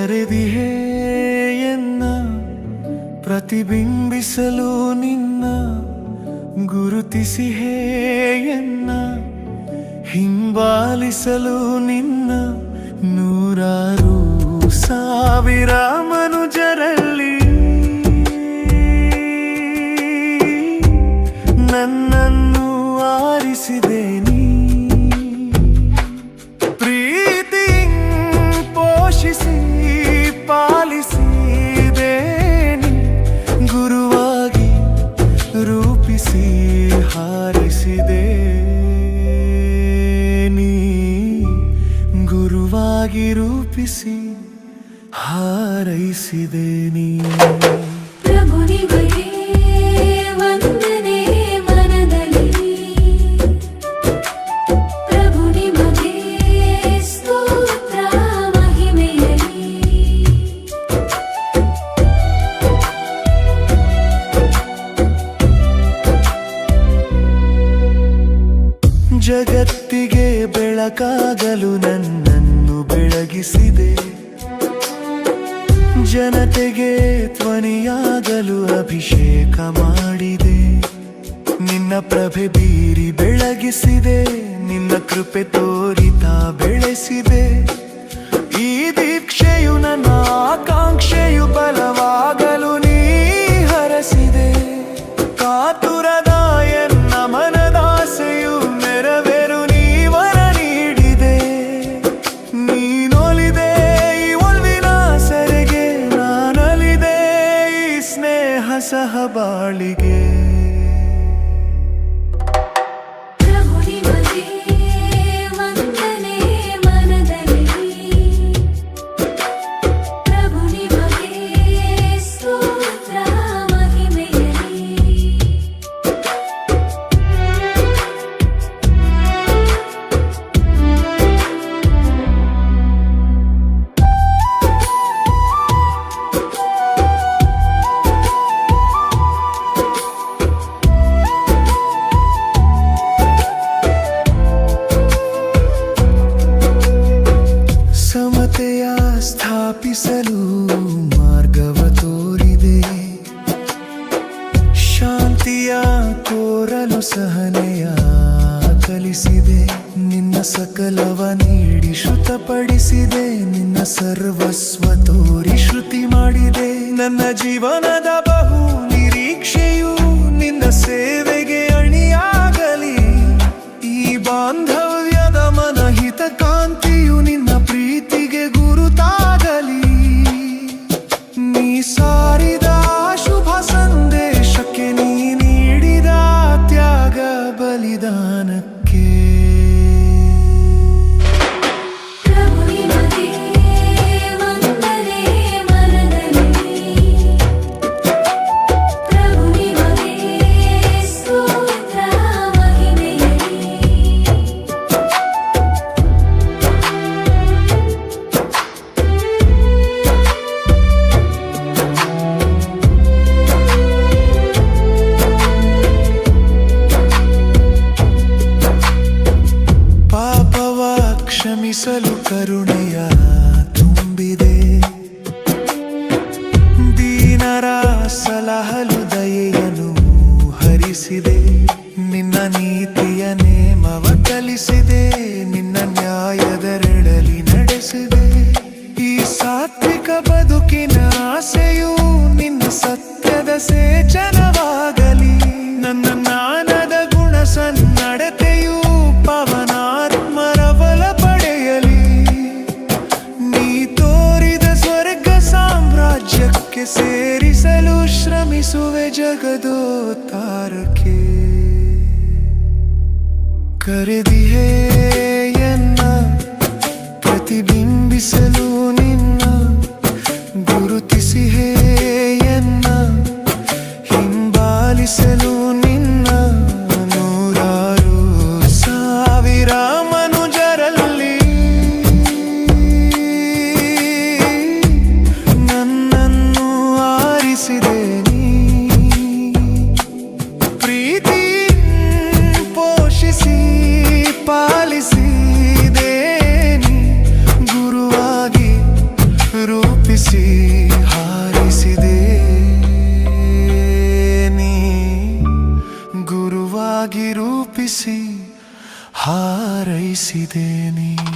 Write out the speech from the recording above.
ಕರೆದಿಹೇ ಎನ್ನ ಪ್ರತಿಬಿಂಬಿಸಲು ನಿನ್ನ ಗುರುತಿಸಿಹೇ ಎನ್ನ ಹಿಂಬಾಲಿಸಲು ನಿನ್ನ ನೂರಾರು ಸಾವಿರ ಮನುಜರಲ್ಲಿ ನನ್ನನ್ನು ಆರಿಸಿದೆ ನೀ ಪ್ರೀತಿ ಪೋಷಿಸಿ ಪಾಲಿಸಿದೆ ನೀ ಗುರುವಾಗಿ ರೂಪಿಸಿ ಹಾರಿಸಿದೆ ನೀ ಗುರುವಾಗಿ ರೂಪಿಸಿ ಹಾರೈಸಿದೆ ನೀ ಪ್ರಭು ನಿಮಗೆ ವಂದನೆ ಮನದಲ್ಲಿ ಪ್ರಭು ನಿಮಗೆ ಸ್ತೋತ್ರ ಮಹಿಮೆಯಲ್ಲಿ ಜಗತ್ತಿಗೆ ಬೆಳಕಾಗಲು ನನ್ನನ್ನು ಬೆಳಗಿಸಿದೆ ಜನತೆಗೆ ಧ್ವನಿಯಾಗಲು ಅಭಿಷೇಕ ಮಾಡಿದೆ ನಿನ್ನ ಪ್ರಭೆ ಬೀರಿ ಬೆಳಗಿಸಿದೆ ನಿನ್ನ ಕೃಪೆ ತೋರಿತಾ ಬೆಳೆಸಿದೆ ಈ ದೀಕ್ಷೆಯು ನನ್ನ ಆಕಾಂಕ್ಷೆಯು ಬಲವಾಗಲು ನೀ ಹರಸಿದೆ ಕಾತುರದ ಎನ್ನ ಮನದಾಸೆಯು ನೆರವೇರು ನೀವರ ನೀಡಿದೆ ನೀನೊಲಿದೆ ಈ ಒಲ್ವಿನ ಸೆರೆಗೆ ನಾನಲಿದೆ ಈ ಸ್ನೇಹ ಸಹಬಾಳಿಗೆ ಪ್ರಭು ನಿಮಗೆ ವಂದನೆ ಮನದಲ್ಲಿ ಪ್ರಭು ನಿಮಗೆ ಸ್ತೋತ್ರ ಮಹಿಮೆಯಲ್ಲಿ ಸಮತೆಯ ಸ್ಥಾಪಿಸಲು ಮಾರ್ಗವ ತೋರಿದೆ ಶಾಂತಿಯ ಕೋರಲು ಸಹನೆಯ ಕಲಿಸಿದೆ ನಿನ್ನ ಸಕಲವ ನೀಡಿ ಶ್ರುತಪಡಿಸಿದೆ ನಿನ್ನ ಸರ್ವಸ್ವ ತೋರಿ ಶ್ರುತಿ ಮಾಡಿದೆ ನನ್ನ ಜೀವನದ ಬಹು ನಿರೀಕ್ಷೆಯು ನಿನ್ನ ಸೇವೆಗೆ ಅಣಿಯಾಗಲಿ ಈ ಬಾಂಧವ್ಯದ ಮನಹಿತ ಕಾಂತಿಯು ನಿನ್ನ ಪ್ರೀತಿಗೆ ಗುರುತಾಗಲಿ ನೀ ಸಾರಿದ ಶುಭ ಸಂದೇಶಕ್ಕೆ ನೀ ನೀಡಿದ ತ್ಯಾಗ ಬಲಿದಾನಕ್ಕೆ ಪ್ರಭು ನಿಮಗೆ ವಂದನೆ ಮನದಲ್ಲಿ ಪ್ರಭು ನಿಮಗೆ ಸ್ತೋತ್ರ ಮಹಿಮೆಯಲ್ಲಿ ಪಾಪವ ಕ್ಷಮಿಸಲು ಕರುಣೆಯ ತುಂಬಿದೆ ದೀನರ ಸಲಹಲು ದಯೆಯನ್ನು ಹರಿಸಿದೆ ನಿನ್ನ ನೀತಿಯ ನೇಮವ ಕಲಿಸಿದೆ ನಿನ್ನ ನ್ಯಾಯದರೆಡಲಿ ನಡೆಸಿದೆ ಈ ಸಾತ್ವಿಕ ಬದುಕಿನ ಆಸೆಯು ನಿನ್ನ ಸತ್ಯದ ಸೇಚನವಾಗಲಿ ನನ್ನ ಜ್ಞಾನದ ಗುಣ ಸನ್ನಡತೆಯು ಪವನಾತ್ಮರ ಬಲ ಪಡೆಯಲಿ ನೀ ತೋರಿದ ಸ್ವರ್ಗ ಸಾಮ್ರಾಜ್ಯಕ್ಕೆ ಸೇರಿಸಲು ಶ್ರಮಿಸುವೆ ಜಗದೋತ್ತಾರಕ್ಕೆ ಕರೆದಿಹೇ ಎನ್ನ ಪ್ರತಿಬಿಂಬಿಸಲು ನಿನ್ನ ಗುರುತಿಸಿಹೇ ಎನ್ನ ಹಿಂಬಾಲಿಸಲು ನಿನ್ನ ನೂರಾರು ಸಾವಿರ ಮನುಜರಲ್ಲಿ ನನ್ನನ್ನು ಆರಿಸಿದೆ ನೀ ಪ್ರೀತಿ ಪೋಷಿಸಿ ಆರಿಸಿದೆ ನೀ